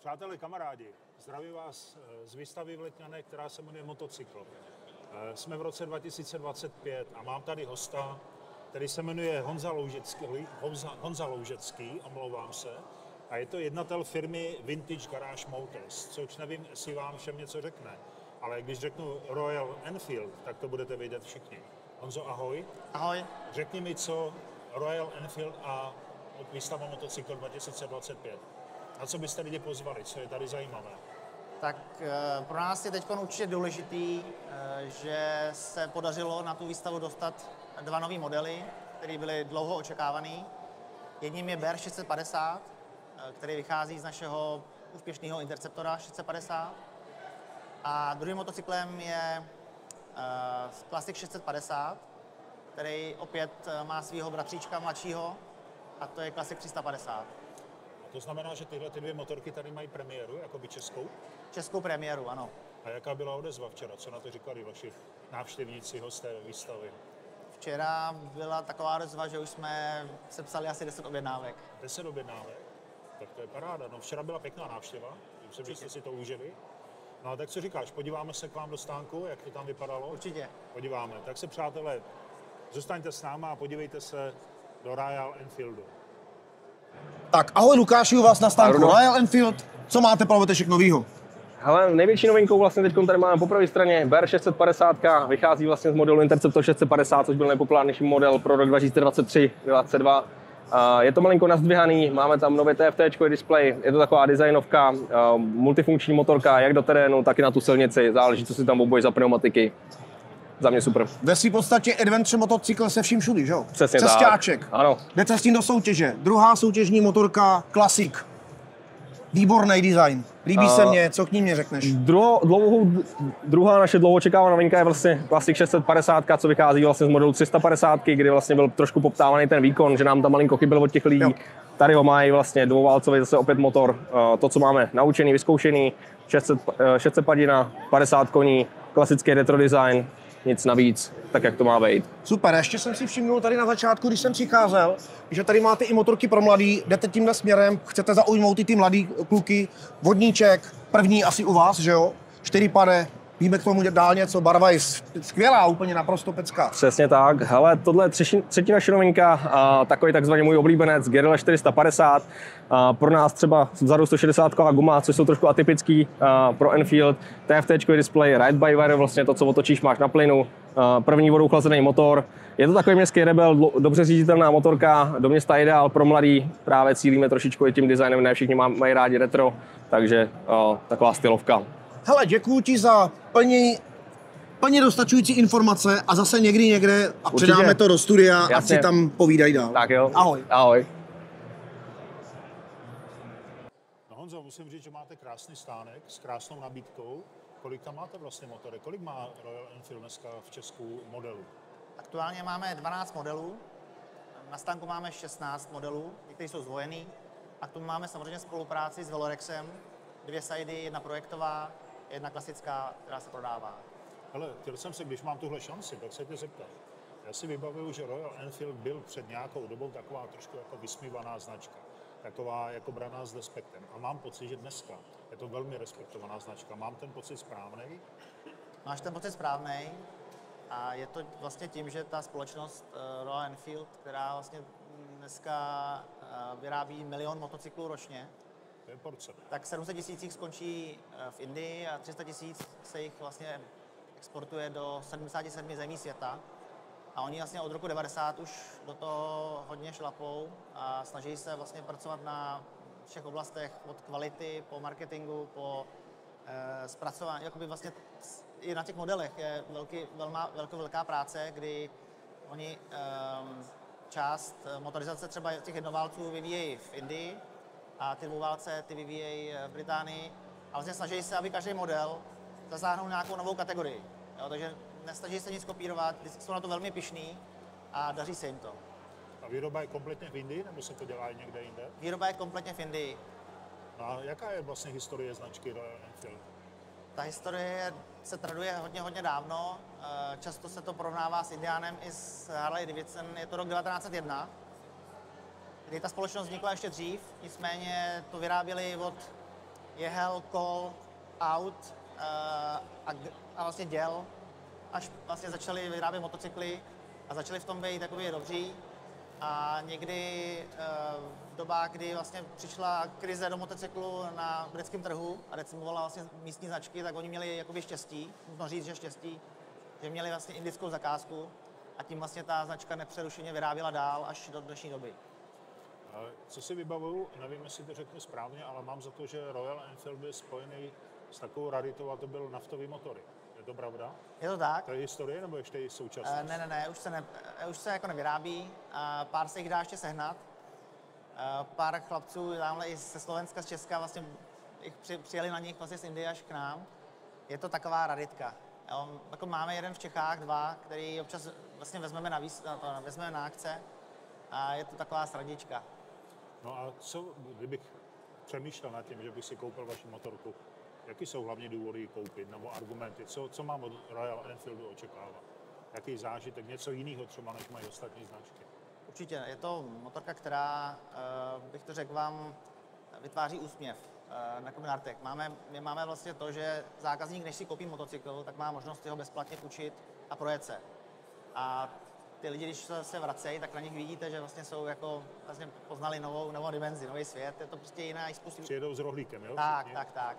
Přátelé, kamarádi, zdraví vás z výstavy v Letňanech, která se jmenuje Motocykl. Jsme v roce 2025 a mám tady hosta, který se jmenuje Honza Loužecký, omlouvám se, a je to jednatel firmy Vintage Garage Motors, což nevím, jestli vám všem něco řekne, ale když řeknu Royal Enfield, tak to budete vědět všichni. Honzo, ahoj. Ahoj. Řekni mi, co Royal Enfield a výstava Motocykl 2025. Na co byste lidi pozvali, co je tady zajímavé? Tak pro nás je teď určitě důležitý, že se podařilo na tu výstavu dostat dva nové modely, které byly dlouho očekávané. Jedním je BR 650, který vychází z našeho úspěšného Interceptora 650. A druhým motocyklem je Classic 650, který opět má svého bratříčka mladšího, a to je Classic 350. To znamená, že tyhle dvě motorky tady mají premiéru, jakoby českou? Českou premiéru, ano. A jaká byla odezva včera? Co na to říkali vaši návštěvníci, hosté výstavy? Včera byla taková odezva, že už jsme sepsali asi 10 objednávek. 10 objednávek? Tak to je paráda. No, včera byla pěkná návštěva, myslím, že jste si to užili. No a tak co říkáš, podíváme se k vám do stánku, jak to tam vypadalo? Určitě. Podíváme. Tak se, přátelé, zůstaňte s náma a podívejte se do Royal Enfieldu. Tak, ahoj Lukáši, u vás na stánku Royal Enfield. Co máte pro Vetešek novýho? Hele, největší novinkou vlastně teď tady máme po pravé straně BR 650, vychází vlastně z modelu Interceptor 650, což byl nejpopulárnější model pro rok 2023-2022. Je to malinko nazdvihaný, máme tam nové TFT display, je to taková designovka, multifunkční motorka, jak do terénu, tak i na tu silnici, záleží, co si tam obojí za pneumatiky. Za mě super. Ve svým podstatě adventure motocykl se vším všudy, že jo? Přesně Cestáček. Tak. Ano. Jdete s tím do soutěže. Druhá soutěžní motorka Classic. Výborný design. Líbí se mně, co k ní mě řekneš? Druhá naše dlouho očekávaná novinka je vlastně Classic 650, co vychází vlastně z modelu 350, kdy vlastně byl trošku poptávaný ten výkon, že nám tam malinko chybělo od těch lidí. Jo. Tady ho mají vlastně dvouválcový zase opět motor, to, co máme naučený, vyzkoušený, 600 padina, 50 koní, klasický retro design, nic navíc, tak jak to má být. Super, ještě jsem si všimnul tady na začátku, když jsem přicházel, že tady máte i motorky pro mladý, jdete tímhle směrem, chcete zaujmout i ty mladý kluky, vodníček, první asi u vás, že jo? 4 pade, víme k tomu dál něco, barva je skvělá, úplně naprosto pecká. Přesně tak, hele, tohle je třetí naše novinka, takový takzvaný můj oblíbenec Guerrilla 450. Pro nás třeba vzadu 160 guma, což jsou trošku atypický pro Enfield, TFT display, ride by wire, vlastně to, co otočíš, máš na plynu, první vodou chlazený motor. Je to takový městský rebel, dobře říditelná motorka, do města ideál pro mladý, právě cílíme trošičku i tím designem, ne všichni mají rádi retro, takže taková stylovka. Hele, děkuji ti za plně dostačující informace a zase někde a předáme to do studia. Jasně. A si tam povídají dál. Tak jo. Ahoj. Ahoj. No Honzo, musím říct, že máte krásný stánek s krásnou nabídkou. Kolik tam máte vlastně motory? Kolik má Royal Enfield dneska v Česku modelů? Aktuálně máme 12 modelů. Na stánku máme 16 modelů, některé jsou zdvojený. A k tomu máme samozřejmě spolupráci s Velorexem. 2 sidy, jedna projektová, jedna klasická, která se prodává. Ale chtěl jsem se, když mám tuhle šanci, tak se tě zeptat. Já si vybavuju, že Royal Enfield byl před nějakou dobou taková trošku jako vysmívaná značka. Taková jako braná s respektem. A mám pocit, že dneska je to velmi respektovaná značka. Mám ten pocit správný? Máš ten pocit správný. A je to vlastně tím, že ta společnost Royal Enfield, která vlastně dneska vyrábí 1 milion motocyklů ročně, to je porce. Tak 700 000 jich skončí v Indii a 300 000 se jich vlastně exportuje do 77 zemí světa. A oni vlastně od roku 90 už do toho hodně šlapou a snaží se vlastně pracovat na všech oblastech, od kvality po marketingu, po zpracování. Jakoby vlastně i na těch modelech je velká práce, kdy oni část motorizace třeba těch jednoválců vyvíjejí v Indii, a ty dvouválce ty vyvíjejí v Británii a vlastně snaží se, aby každý model zasáhnul nějakou novou kategorii. Jo, takže nesnaží se nic kopírovat, jsou na to velmi pyšní a daří se jim to. A výroba je kompletně v Indii, nebo se to dělá i někde jinde? Výroba je kompletně v Indii. No a jaká je vlastně historie značky Royal Enfield? Ta historie se traduje hodně dávno. Často se to porovnává s Indiánem i s Harley Davidson. Je to rok 1901. Kdy ta společnost vznikla ještě dřív, nicméně to vyráběli od jehel, kol, aut a vlastně děl, až vlastně začali vyrábět motocykly a začali v tom být takový dobří. A někdy v dobách, kdy vlastně přišla krize do motocyklu na britském trhu a decimovala vlastně místní značky, tak oni měli jakoby štěstí, můžu říct, že štěstí, že měli vlastně indickou zakázku a tím vlastně ta značka nepřerušeně vyráběla dál až do dnešní doby. Co si vybavuju, nevím, jestli to řeknu správně, ale mám za to, že Royal Enfield byl spojený s takovou raritou a to byl naftový motory. Je to pravda? Je to tak? To je historie nebo ještě i současnost? Ne, už se jako nevyrábí. Pár se jich dá ještě sehnat. Pár chlapců tamhle i ze Slovenska, z Česka, vlastně přijeli na nich vlastně z Indie až k nám. Je to taková raritka. Jo, jako máme jeden v Čechách, dva, který občas vlastně vezmeme vezmeme na akce a je to taková srandička. No a co, kdybych přemýšlel nad tím, že bych si koupil vaši motorku, jaký jsou hlavní důvody ji koupit, nebo argumenty, co mám od Royal Enfieldu očekávat? Jaký zážitek, něco jiného třeba, než mají ostatní značky? Určitě, je to motorka, která, bych to řekl vám, vytváří úsměv na kombinártech. My máme vlastně to, že zákazník, než si koupí motocykl, tak má možnost ho bezplatně půjčit a projet se. A ty lidi, když se vracejí, tak na nich vidíte, že vlastně jsou jako, vlastně poznali novou dimenzi, nový svět. Je to prostě jiná způsob. Přijedou s rohlíkem, jo? Tak.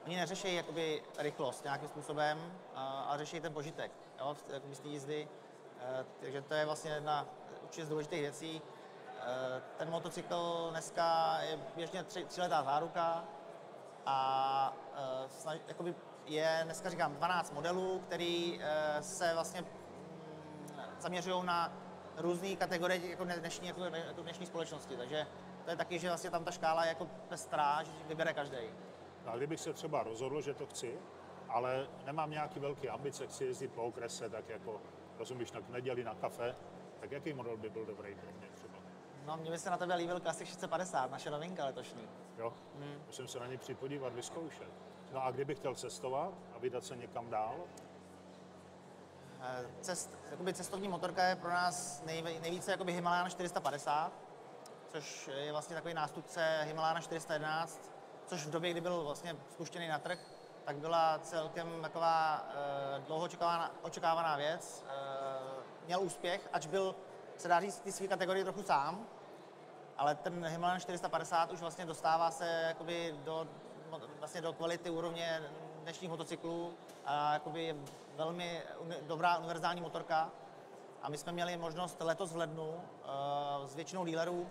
Oni neřeší jakoby rychlost nějakým způsobem, a řeší ten požitek, jo, z té jízdy. Takže to je vlastně jedna určitě z důležitých věcí. Ten motocykl dneska je běžně 3letá záruka a je dneska, říkám, 12 modelů, který se vlastně zaměřují na různé kategorie jako dnešní společnosti. Takže to je taky, že vlastně tam ta škála je jako pestrá, že vybere každý. A kdybych se třeba rozhodl, že to chci, ale nemám nějaký velký ambice, chci jezdit po okrese, tak jako, rozumíš, na neděli na kafe, tak jaký model by byl dobrý pro mě třeba? No, mně by se na tebe líbil Classic 650, naše novinka letošní. Jo, musím se na něj připodívat, vyzkoušet. No a kdybych chtěl cestovat a vydat se někam dál? Cestovní motorka je pro nás nejvíce Himalayan 450, což je vlastně takový nástupce Himalayan 411, což v době, kdy byl vlastně spuštěný na trh, tak byla celkem taková dlouho očekávaná věc. Měl úspěch, ač byl, se dá říct, v té své kategorii trochu sám, ale ten Himalayan 450 už vlastně dostává se jakoby do kvality úrovně dnešních motocyklů a jakoby je velmi dobrá univerzální motorka. A my jsme měli možnost letos v lednu s většinou dealerů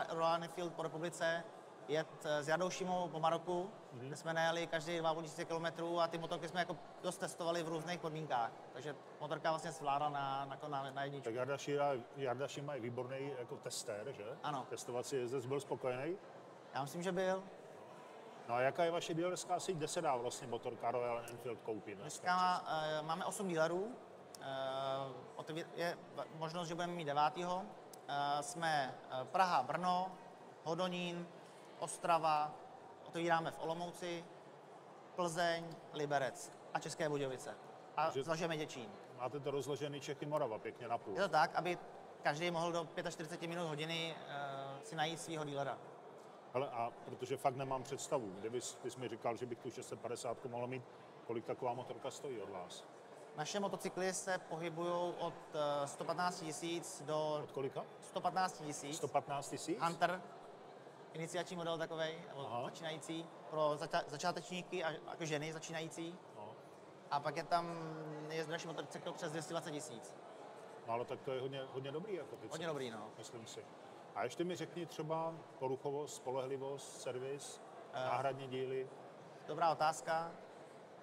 Royal Enfield po republice jet s Jardou Šimou po Maroku, kde jsme najeli každý 2000 km a ty motorky jsme jako dost testovali v různých podmínkách. Takže motorka vlastně zvládla na jedničku. Tak Jarda Šima je výborný jako testér, že? Ano. Testovací jezdec, byl spokojený? Já myslím, že byl. No a jaká je vaše dealerská síť, kde se dá vlastně motorka Royal Enfield koupit? Dneska máme 8 dealerů. Je možnost, že budeme mít 9. Jsme Praha, Brno, Hodonín, Ostrava, otevíráme v Olomouci, Plzeň, Liberec a České Budějovice. A zvažujeme Děčín. Máte to rozložený Čechy Morava pěkně na půl. Je to tak, aby každý mohl do 45 minut hodiny si najít svého dealera. Hele, a protože fakt nemám představu, ty jsi mi říkal, že bych tu 650 mohl mít, kolik taková motorka stojí od vás? Naše motocykly se pohybují od 115 000 do... Od kolika? 115 000. 115 000? Hunter, iniciační model takovej, začínající, pro začátečníky a jako ženy začínající. No. A pak je tam nejdražší motocykl přes 220 000. No ale tak to je hodně dobrý. Jako hodně dobrý, no. Myslím si. A ještě mi řekni třeba poruchovost, spolehlivost, servis, náhradní díly. Dobrá otázka.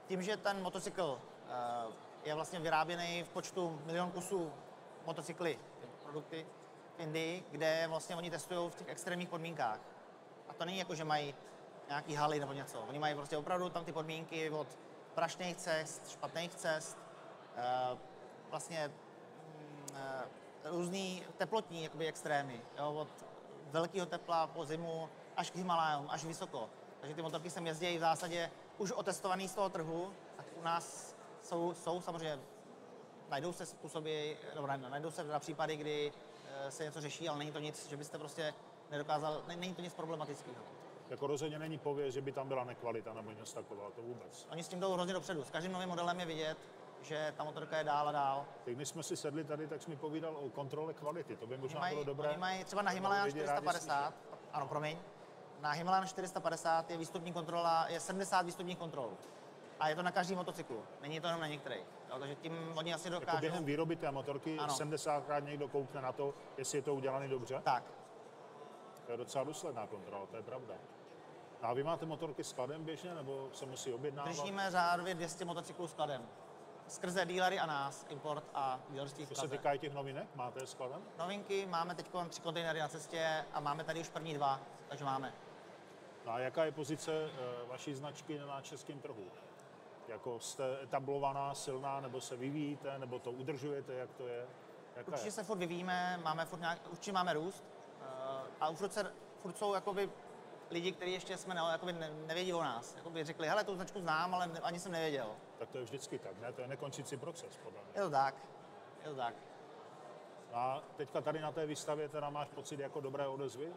Tím, že ten motocykl je vlastně vyráběný v počtu 1 000 000 kusů motocykly, produkty v Indii, kde vlastně oni testují v těch extrémních podmínkách. A to není jako, že mají nějaký haly nebo něco. Oni mají prostě opravdu tam ty podmínky od prašných cest, špatných cest, vlastně různý teplotní jakoby extrémy. Jo, od velkého tepla po zimu až k Himalajům, až vysoko. Takže ty motorky sem jezdí v zásadě už otestovaný z toho trhu. Tak u nás jsou samozřejmě, najdou se způsoby, najdou se na případy, kdy se něco řeší, ale není to nic, že byste prostě nedokázal, není to nic problematického. jako rozhodně není pověst, že by tam byla nekvalita nebo něco takového, to vůbec. Oni s tím jdou hrozně dopředu. S každým novým modelem je vidět, že ta motorka je dál a dál. Teď, když jsme si sedli tady, tak jsi mi povídal o kontrole kvality, to by možná bylo dobré. Oni mají třeba na Himalayan 450, ano, promiň, na Himalayan 450 je výstupní kontrola, je 70 výstupních kontrol. A je to na každý motocyklu, není to jenom na některých. Jo, takže tím oni asi dokážou... Jako během výroby té motorky ano. 70krát někdo koukne na to, jestli je to udělané dobře? Tak. To je docela důsledná kontrola, to je pravda. A vy máte motorky skladem běžně, nebo se musí objednávat? Držíme řádově 200 motocyklů skladem. Skrze dílery a nás, import a dílerství v To Praze. se týká i těch novinek, máte je skladem? Novinky máme teď 3 kontejnery na cestě a máme tady už první 2, takže máme. No a jaká je pozice vaší značky na českém trhu? Jako jste etablovaná, silná, nebo se vyvíjíte, nebo to udržujete, jak to je? Jaká Určitě je? se furt vyvíjíme, určitě máme růst a furt jsou jakoby lidi, kteří ještě jsme nevědí o nás. Jakoby řekli, hele, tu značku znám, ale ani jsem nevěděl. Tak to je vždycky tak, ne? To je nekončící proces, podle mě. Je to tak, je to tak. A teďka tady na té výstavě teda máš pocit jako dobré odezvy?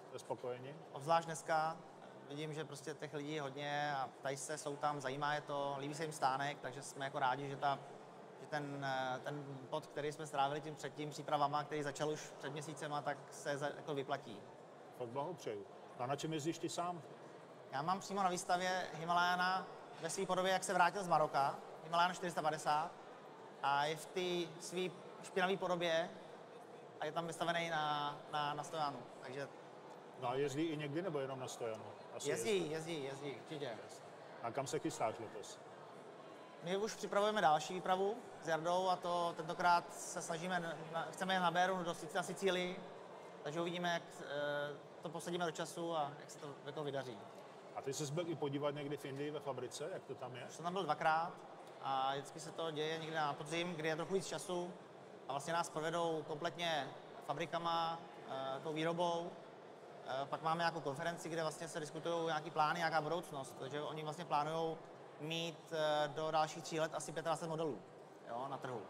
Jste spokojeni? Obzvlášť dneska vidím, že prostě těch lidí je hodně a ptají se, jsou tam, zajímá je to, líbí se jim stánek, takže jsme jako rádi, že ten pod, který jsme strávili tím předtím přípravama, který začal už před měsícema, tak se jako vyplatí. Fakt blahopřeju. A na čem jezdíš ty sám? Já mám přímo na výstavě Himalayana ve své podobě, jak se vrátil z Maroka, Himalayan 450, a je v té své špinavé podobě a je tam vystavený na stojanu. Takže No a jezdí i někdy, nebo jenom na stojanu? Asi jezdí, určitě. A kam se chystáš letos? My už připravujeme další výpravu s Jardou a to tentokrát se snažíme, chceme na Béru na Sicílii, takže uvidíme, jak to posadíme do času a jak se to jako vydaří. A ty se byl i podívat někdy v Indii ve fabrice, jak to tam je? Už jsem tam byl 2krát a vždycky se to děje někde na podzim, kdy je trochu víc času a vlastně nás provedou kompletně fabrikama, tou výrobou. Pak máme nějakou konferenci, kde vlastně se diskutují nějaký plány, nějaká budoucnost, takže oni vlastně plánují mít do dalších 3 let asi 25 modelů, jo, na trhu.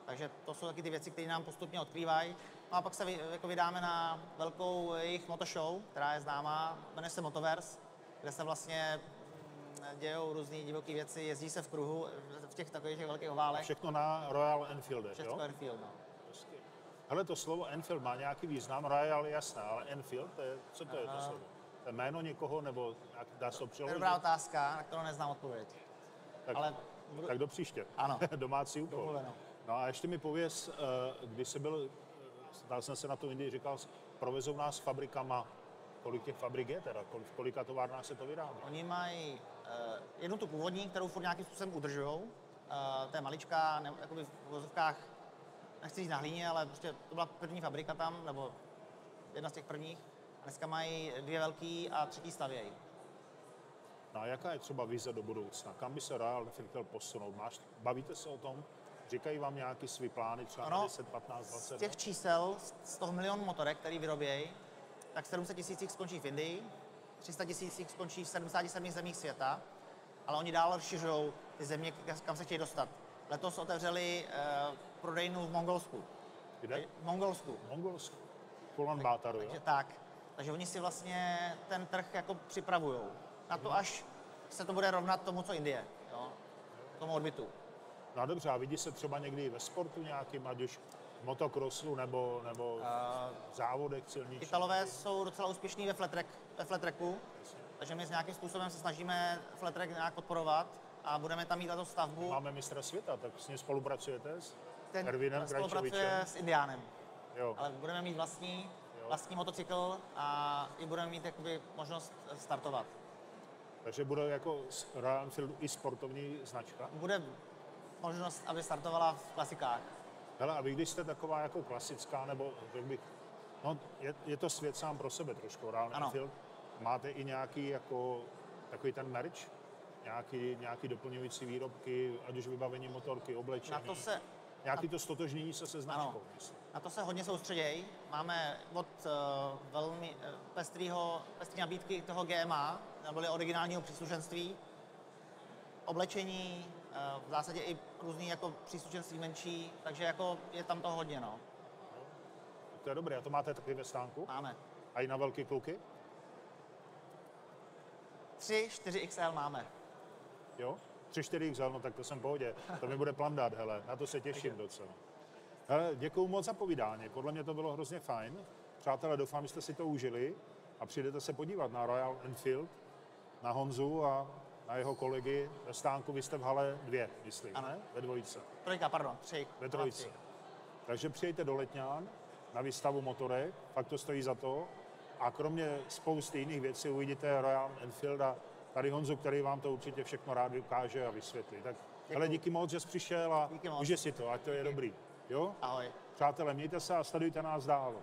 Takže to jsou taky ty věci, které nám postupně odkrývají. No a pak se jako vydáme na velkou jejich motoshow, která je známá, jmenuje se Motoverse, kde se vlastně dějou různé divoké věci, jezdí se v kruhu v těch takových velkých oválech. Všechno na Royal Enfieldech, Všechno jo? Enfield, no. Hele, to slovo Enfield má nějaký význam, Royal jasná, ale Enfield, co to je to slovo? To je jméno někoho, nebo dá se to To je přeložit? dobrá otázka, na kterou neznám odpověď. Tak, Ale tak do příště. Ano. Domácí úkol. Domluveno. No a ještě mi pověz, když jsi byl, dal jsem se na tu Indii, říkal jsi, provezou nás fabrikama, kolik těch fabrik je teda, v kolika továrnách se to vyrábí? Oni mají jednu tu původní, kterou furt nějakým způsobem udržujou. To je maličká, jakoby v vozovkách, nechci říct na hlíně, ale prostě to byla první fabrika tam, nebo jedna z těch prvních. A dneska mají 2 velký a 3 stavějí. No a jaká je třeba vize do budoucna? Kam by se Royal Enfield chtěl posunout? Bavíte se o tom? Říkají vám nějaký svý plány, třeba na 10, 15, 20? Z těch čísel, z toho milionu motorek, který vyrobějí, tak 700 000 jich skončí v Indii, 300 000 jich skončí v 77 zemích světa, ale oni dál rozšiřují ty země, kam se chtějí dostat. Letos otevřeli prodejnu v Mongolsku. Kde? V Mongolsku. Mongolsku. Kulan Bátaru, jo? Takže tak. Takže oni si vlastně ten trh jako připravují. Na to, až se to bude rovnat tomu, co Indie, jo? Tomu odbytu. No a dobře, a vidí se třeba někdy ve sportu nějakým, ať už v motokrosu nebo v závodech silničních? Italové jsou docela úspěšní ve flat tracku, takže my s nějakým způsobem se snažíme flat track nějak podporovat a budeme tam mít tato stavbu. Máme mistra světa, tak s ním spolupracujete s Ten Ervinem spolupracuje Krajčovičem? s Indiánem, Jo. ale budeme mít vlastní motocykl a i budeme mít jakoby možnost startovat. Takže bude jako z Royal Enfieldu i sportovní značka? Bude možnost, aby startovala v klasikách. Hele, a vy když jste taková jako klasická, nebo řekl bych, no je to svět sám pro sebe trošku, Royal Ano. Enfield. Máte i nějaký jako takový ten merch? Nějaký doplňující výrobky, ať už vybavení motorky, oblečení? Nějaký to stotožnění se značkou, Ano. myslím. Na to se hodně soustředějí. Máme od velmi pestrý nabídky toho GMA, neboli originálního příslušenství, oblečení, v zásadě i různý jako příslušenství menší, takže jako je tam toho hodně, no. To je dobré, a to máte taky ve stánku? Máme. A i na velké kluky? 3, 4XL máme. Jo? 3-4XL, no tak to jsem v pohodě. To mi bude plandat, hele, na to se těším docela. Hele, děkuju moc za povídání, podle mě to bylo hrozně fajn. Přátelé, doufám, že jste si to užili a přijdete se podívat na Royal Enfield, na Honzu a na jeho kolegy ve stánku. Vy jste v hale 2, myslím, Ano. ne? Ve dvojice. 3. Ve trojice. Takže přijďte do Letňán na výstavu motorek, fakt to stojí za to. A kromě spousty jiných věcí uvidíte Royal Enfield a tady Honzu, který vám to určitě všechno rád ukáže a vysvětlí. Tak hele, díky moc, že jsi přišel a Díky moc. uži si to, ať to je dobrý. Jo? Ahoj. Přátelé, mějte se a sledujte nás dál.